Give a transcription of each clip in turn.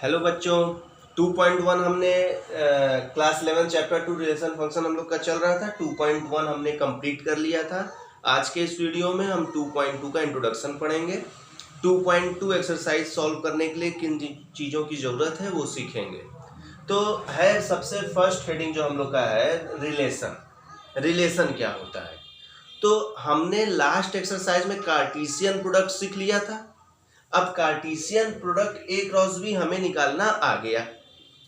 Hello बच्चों, 2.1 हमने class 11 chapter 2 relation function हम लोग का चल रहा था। 2.1 हमने कंप्लीट कर लिया था। आज के इस वीडियो में हम 2.2 का इंट्रोडक्शन पढ़ेंगे। 2.2 एक्सरसाइज सॉल्व करने के लिए किन चीज़ों की ज़रूरत है वो सीखेंगे। तो है सबसे फर्स्ट हेडिंग जो हम लोग का है रिलेशन। रिलेशन क्या होता है? तो हमने लास्ट एक्सरसाइज में कार्टेशियन प्रोडक्ट सीख लिया था। अब Cartesian product A cross B हमें निकालना आ गया।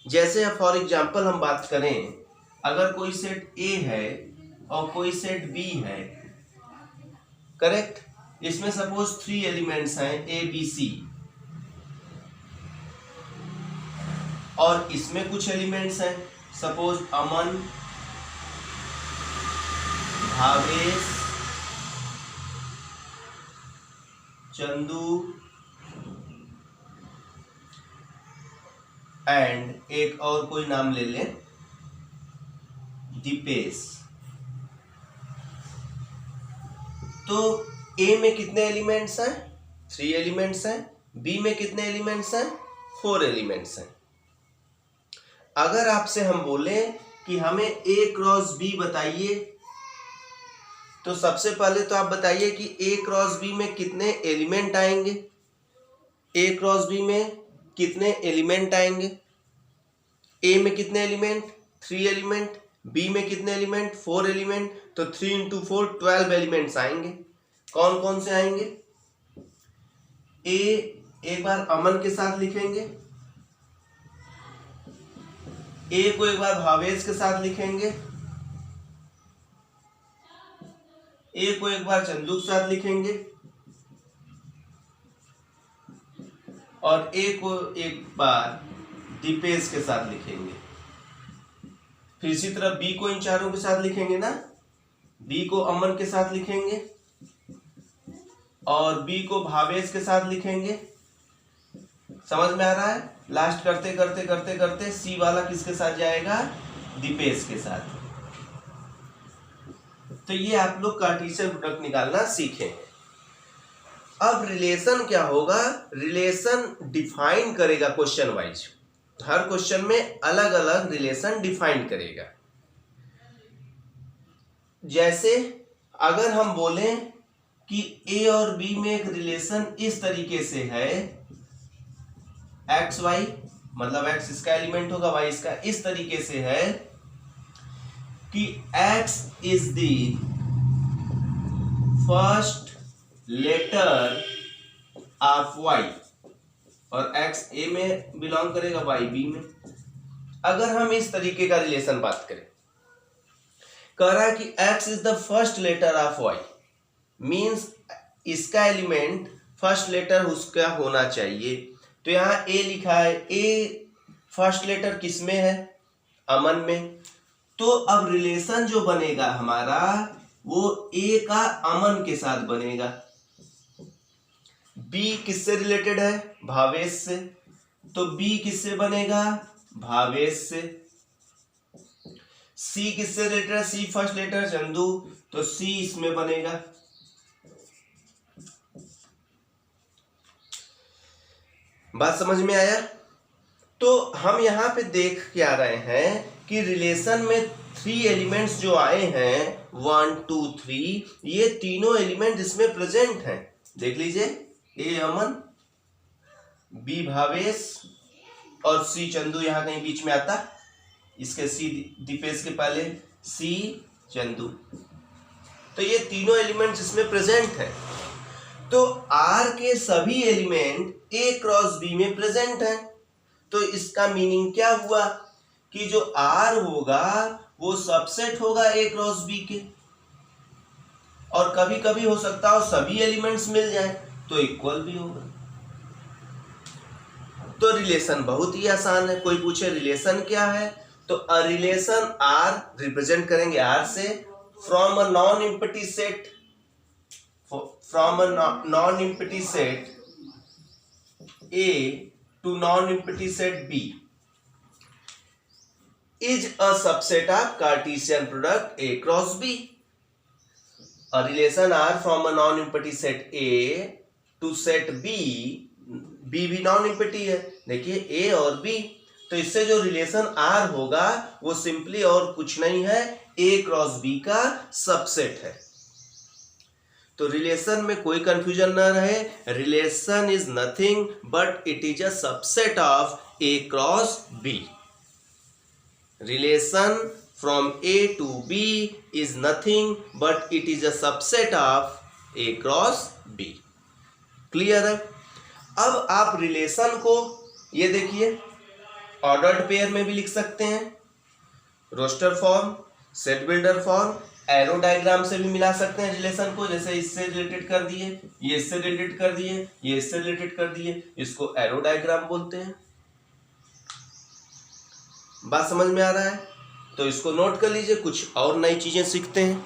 जैसे फॉर एग्जांपल हम बात करें, अगर कोई सेट ए है और कोई सेट बी है, करेक्ट, इसमें सपोज 3 एलिमेंट्स हैं ए बी सी, और इसमें कुछ एलिमेंट्स हैं suppose Aman, Bhavesh, Chandu and एक और कोई नाम ले लें, दीपेश। तो ए में कितने एलिमेंट्स हैं? 3 एलिमेंट्स हैं। बी में कितने एलिमेंट्स हैं? 4 एलिमेंट्स हैं। अगर आपसे हम बोले कि हमें ए क्रॉस बी बताइए, तो सबसे पहले तो आप बताइए कि ए क्रॉस बी में कितने एलिमेंट आएंगे। ए क्रॉस बी में कितने एलिमेंट आएंगे? ए में कितने एलिमेंट? 3 एलिमेंट। बी में कितने एलिमेंट? 4 एलिमेंट। तो 3 इंटू 4 12 एलिमेंट्स आएंगे। कौन कौन से आएंगे? ए एक बार अमन के साथ लिखेंगे, ए को एक बार भावेश के साथ लिखेंगे, ए को एक बार चंदू के साथ लिखेंगे, और ए को एक बार दीपेश के साथ लिखेंगे। फिर इसी तरह बी को इन चारों के साथ लिखेंगे ना, बी को अमन के साथ लिखेंगे और बी को भावेश के साथ लिखेंगे। समझ में आ रहा है? लास्ट करते करते करते करते सी वाला किसके साथ जाएगा? दीपेश के साथ। तो ये आप लोग कार्टेशियन प्रोडक्ट निकालना सीखे। अब रिलेशन क्या होगा? रिलेशन डिफाइन करेगा क्वेश्चन वाइज। हर क्वेश्चन में अलग अलग रिलेशन डिफाइन करेगा। जैसे अगर हम बोलें कि ए और बी में एक रिलेशन इस तरीके से है, एक्स वाई, मतलब एक्स इसका एलिमेंट होगा, वाई इसका, इस तरीके से है कि x is the first letter of y और एक्स ए में बिलोंग करेगा, वाई बी में। अगर हम इस तरीके का रिलेशन बात करें, कह रहा है कि x is the first letter of y, means इसका एलिमेंट फर्स्ट लेटर उसका होना चाहिए। तो यहां ए लिखा है, ए फर्स्ट लेटर किसमें है? अमन में। तो अब रिलेशन जो बनेगा हमारा वो ए का अमन के साथ बनेगा। बी किससे रिलेटेड है? भावेश से। तो बी किससे बनेगा? भावेश से। सी किससे रिलेटेड है? सी फर्स्ट लेटर चंदू, तो सी इसमें बनेगा। बात समझ में आया? तो हम यहां पे देख के आ रहे हैं कि रिलेशन में 3 एलिमेंट्स जो आए हैं, 1 2 3, ये तीनों एलिमेंट इसमें प्रेजेंट हैं। देख लीजिए, ए अमन, बी भावेश और सी चंदू यहां कहीं बीच में आता, इसके सी दीपेश के पहले सी चंदू। तो ये तीनों एलिमेंट्स इसमें प्रेजेंट है। तो आर के सभी एलिमेंट ए क्रॉस बी में प्रेजेंट है। तो इसका मीनिंग क्या हुआ कि जो आर होगा वो सबसेट होगा ए क्रॉस बी के, और कभी कभी हो सकता हो सभी एलिमेंट्स मिल जाए तो इक्वल भी होगा। तो रिलेशन बहुत ही आसान है। कोई पूछे रिलेशन क्या है, तो अ रिलेशन आर रिप्रेजेंट करेंगे आर से, from a non empty set, from a non-empty set A to non-empty set B is a subset of Cartesian product A cross B. A relation R from a non-empty set A to set B B भी non empty है। देखिए ए और B, तो इससे जो relation are होगा वो simply और कुछ नहीं है, ए क्रॉस बी का सबसेट है। तो रिलेशन में कोई कंफ्यूजन न रहे, relation is nothing but it is a subset of A cross B. Relation from A to B is nothing but it is a subset of A cross B. Clear है? अब आप relation को ये देखिए ordered pair में भी लिख सकते हैं, roster form, set builder form, arrow diagram से भी मिला सकते हैं रिलेशन को। जैसे इससे रिलेटेड कर दिए, ये इससे रिलेटेड कर दिए, ये इससे रिलेटेड कर दिए, इसको एरो डायग्राम बोलते हैं। बात समझ में आ रहा है? तो इसको नोट कर लीजिए, कुछ और नई चीजें सीखते हैं।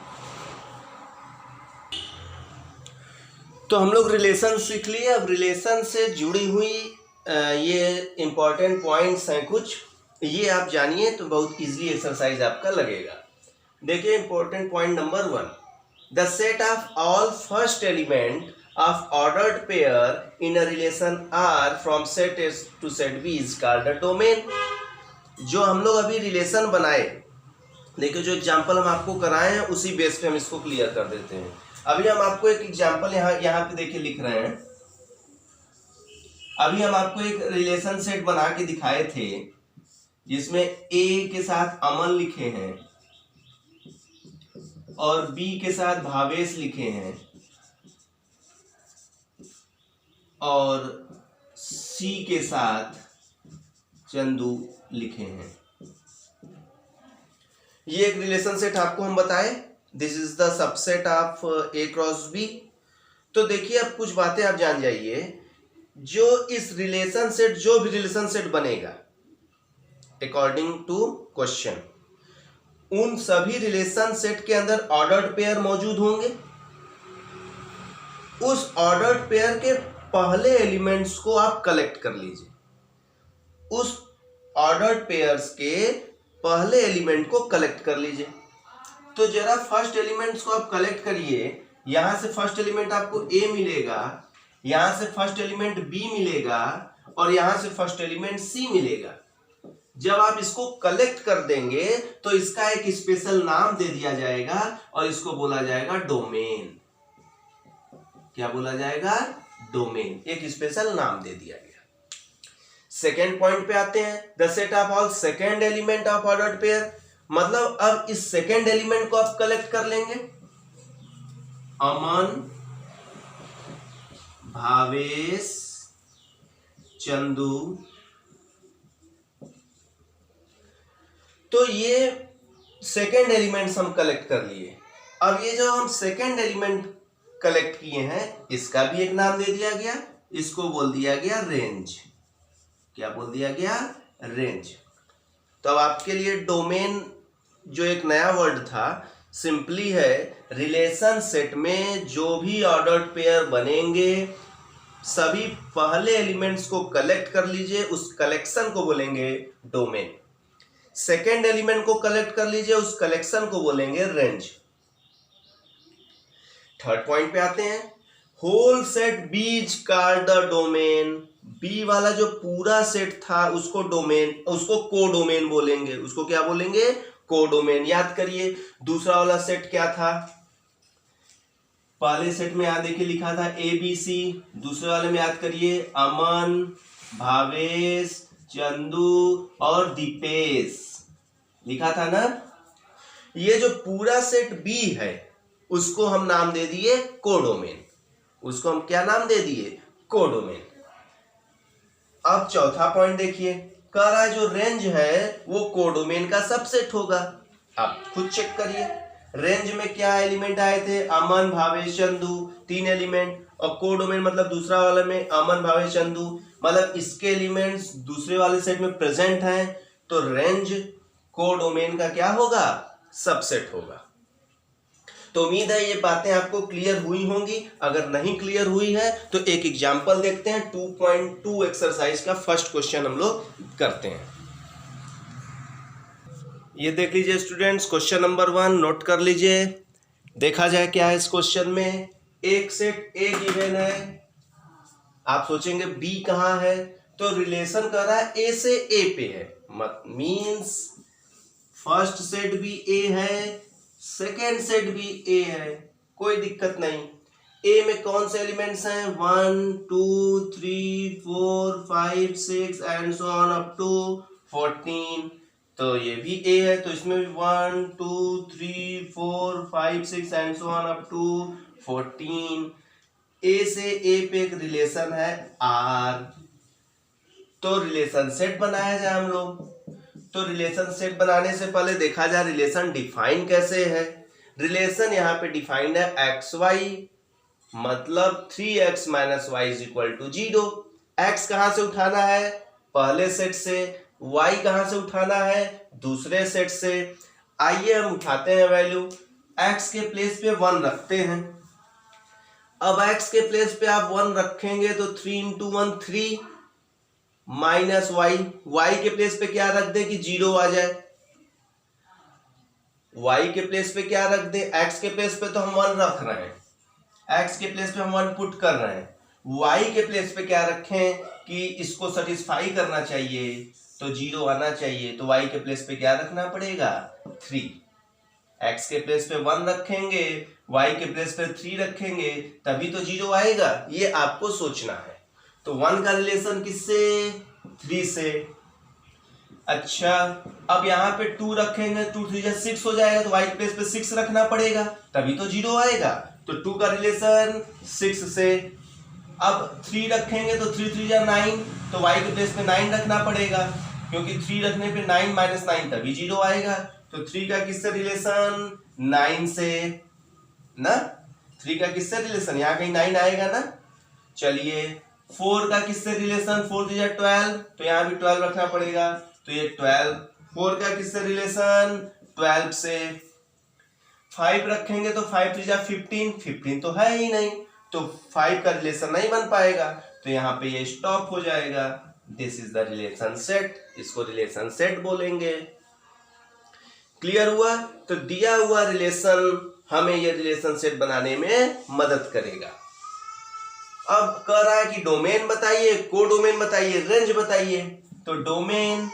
तो हम लोग रिलेशन सीख लिए। अब रिलेशन से जुड़ी हुई ये इंपॉर्टेंट पॉइंट्स हैं कुछ, ये आप जानिए तो बहुत इजीली एक्सरसाइज आपका लगेगा। देखिए important point number 1, the set of all first element of ordered pair in a relation R from set A to set B is called a domain. जो हम लोग अभी रिलेशन बनाए, देखिए जो एग्जाम्पल हम आपको कराए हैं उसी बेस पे हम इसको क्लियर कर देते हैं। अभी हम आपको एक एग्जाम्पल यहाँ पे देखिए लिख रहे हैं। अभी हम आपको एक रिलेशन सेट बना के दिखाए थे जिसमें ए के साथ अमन लिखे हैं और बी के साथ भावेश लिखे हैं और सी के साथ चंदू लिखे हैं। ये एक रिलेशन सेट आपको हम बताए, this is the subset of A cross B. तो देखिए अब कुछ बातें आप जान जाइए, जो इस रिलेशन सेट, जो भी रिलेशन सेट बनेगा अकॉर्डिंग टू क्वेश्चन, उन सभी रिलेशन सेट के अंदर ऑर्डर्ड पेयर मौजूद होंगे। उस ऑर्डर्ड पेयर के पहले एलिमेंट्स को आप कलेक्ट कर लीजिए। उस ऑर्डर्ड पेयर्स के पहले एलिमेंट को कलेक्ट कर लीजिए। तो जरा फर्स्ट एलिमेंट्स को आप कलेक्ट करिए। यहां से फर्स्ट एलिमेंट आपको ए मिलेगा, यहां से फर्स्ट एलिमेंट बी मिलेगा और यहां से फर्स्ट एलिमेंट सी मिलेगा। जब आप इसको कलेक्ट कर देंगे तो इसका एक स्पेशल नाम दे दिया जाएगा और इसको बोला जाएगा डोमेन। क्या बोला जाएगा? डोमेन। एक स्पेशल नाम दे दिया गया। सेकेंड पॉइंट पे आते हैं, the set of all second element of ordered pair. मतलब अब इस सेकेंड एलिमेंट को आप कलेक्ट कर लेंगे, अमन, भावेश, चंदू। तो ये सेकेंड एलिमेंट्स हम कलेक्ट कर लिए। अब ये जो हम सेकेंड एलिमेंट कलेक्ट किए हैं इसका भी एक नाम दे दिया गया, इसको बोल दिया गया रेंज। क्या बोल दिया गया? रेंज। तो अब आपके लिए डोमेन जो एक नया वर्ड था सिंपली है, रिलेशन सेट में जो भी ऑर्डर्ड पेयर बनेंगे सभी पहले एलिमेंट्स को कलेक्ट कर लीजिए, उस कलेक्शन को बोलेंगे डोमेन। सेकेंड एलिमेंट को कलेक्ट कर लीजिए, उस कलेक्शन को बोलेंगे रेंज। थर्ड पॉइंट पे आते हैं, whole set B is called the domain. B वाला जो पूरा सेट था उसको डोमेन, उसको कोडोमेन बोलेंगे। उसको क्या बोलेंगे? कोडोमेन। याद करिए दूसरा वाला सेट क्या था? पहले सेट में याद देखिए लिखा था ए बी सी, दूसरे वाले में याद करिए अमन, भावेश, चंदू और दीपेश लिखा था ना। ये जो पूरा सेट बी है उसको हम नाम दे दिए कोडोमेन। उसको हम क्या नाम दे दिए? कोडोमेन। अब चौथा पॉइंट देखिए, कह रहा है जो रेंज है वो कोडोमेन का सबसेट होगा। आप खुद चेक करिए, रेंज में क्या एलिमेंट आए थे? अमन, भावेश, चंदू, 3 एलिमेंट। और कोडोमेन मतलब दूसरा वाले में अमन, भावेश, चंदू, मतलब इसके एलिमेंट्स दूसरे वाले सेट में प्रेजेंट हैं। तो रेंज कोडोमेन का क्या होगा? सबसेट होगा। तो उम्मीद है ये बातें आपको क्लियर हुई होंगी। अगर नहीं क्लियर हुई है तो एक एग्जांपल देखते हैं। 2.2 एक्सरसाइज का फर्स्ट क्वेश्चन हम लोग करते हैं। ये देख लीजिए स्टूडेंट्स, क्वेश्चन नंबर 1 नोट कर लीजिए। देखा जाए क्या है इस क्वेश्चन में। एक सेट ए गिवन है, आप सोचेंगे बी कहाँ है, तो रिलेशन कर रहा है ए से ए पे है, मीन्स फर्स्ट सेट भी ए है, सेकेंड सेट भी ए है, कोई दिक्कत नहीं। ए में कौन से एलिमेंट्स हैं, 1 2 3 4 5 6 and so on up to 14, तो ये भी ए है, तो इसमें भी 1 2 3 4 5 6 and so on up to 14। A से ए पे एक रिलेशन है आर, तो रिलेशन सेट बनाया जाए हम लोग। तो रिलेशन सेट बनाने से पहले देखा जाए रिलेशन डिफाइन कैसे है। रिलेशन यहाँ पे डिफाइंड है एक्स वाई, मतलब 3x minus y is equal to 0। X कहाँ से उठाना है, पहले सेट से, y कहाँ से उठाना है, दूसरे सेट से। आइए हम उठाते हैं वैल्यू, x के प्लेस पे 1 रखते हैं। अब x के प्लेस पे आप 1 रखेंगे तो 3 इंटू 1 3 माइनस y के प्लेस पे क्या रख दे कि 0 आ जाए, y के प्लेस पे क्या रख दे, x के प्लेस पे तो हम 1 रख रहे हैं, x के प्लेस पे हम 1 पुट कर रहे हैं, y के प्लेस पे क्या रखें कि इसको सेटिस्फाई करना चाहिए तो 0 आना चाहिए, तो y के प्लेस पे क्या रखना पड़ेगा 3। x के प्लेस पे 1 रखेंगे, y के प्लेस पे 3 रखेंगे, तभी तो 0 आएगा, ये आपको सोचना है। तो 1 का रिलेशन किससे, 3 से। अच्छा, अब यहाँ पे 2 रखेंगे, 2 3 6 हो जाएगा, तो y के प्लेस पे 6 रखना पड़ेगा, तभी तो 0 आएगा, तो 2 का रिलेशन 6 से। अब 3 रखेंगे तो 3 3 9, तो y के प्लेस पे 9 रखना पड़ेगा, क्योंकि 3 रखने पे 9 माइनस 9 तभी 0 आएगा, तो 3 का किससे रिलेशन, 9 से ना, 3 का किससे रिलेशन, यहाँ कहीं 9 आएगा ना। चलिए 4 का किससे रिलेशन, 4 3 12, तो यहाँ भी 12 रखना पड़ेगा, तो ये 12। 4 का किससे रिलेशन, 12 से। 5 रखेंगे तो 5 3 15, 15 तो है ही नहीं, तो 5 का रिलेशन नहीं बन पाएगा, तो यहाँ पे ये स्टॉप हो जाएगा। This is the relation set, इसको रिलेशन सेट बोलेंगे। क्लियर हुआ, तो दिया हुआ रिलेशन हमें ये रिलेशन सेट बनाने में मदद करेगा। अब कह रहा है कि डोमेन बताइए, कोडोमेन बताइए, रेंज बताइए, तो डोमेन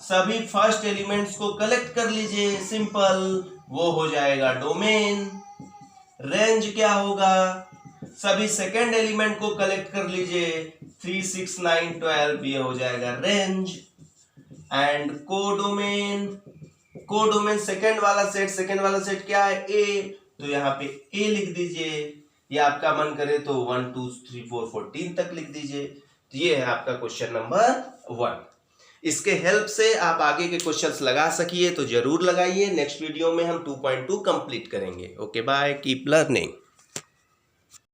सभी फर्स्ट एलिमेंट्स को कलेक्ट कर लीजिए, सिंपल, वो हो जाएगा डोमेन। रेंज क्या होगा, सभी सेकेंड एलिमेंट को कलेक्ट कर लीजिए, 3 6 9 12, ये हो जाएगा रेंज। एंड कोडोमेन सेकेंड वाला सेट क्या है, ए, तो यहाँ पे ए लिख दीजिए, या आपका मन करे तो 1 2 3 4 14 तक लिख दीजिए। तो ये है आपका क्वेश्चन नंबर 1। इसके हेल्प से आप आगे के क्वेश्चंस लगा सकिए तो जरूर लगाइए। नेक्स्ट वीडियो में हम 2.2 कंप्लीट करेंगे। Okay bye, keep learning.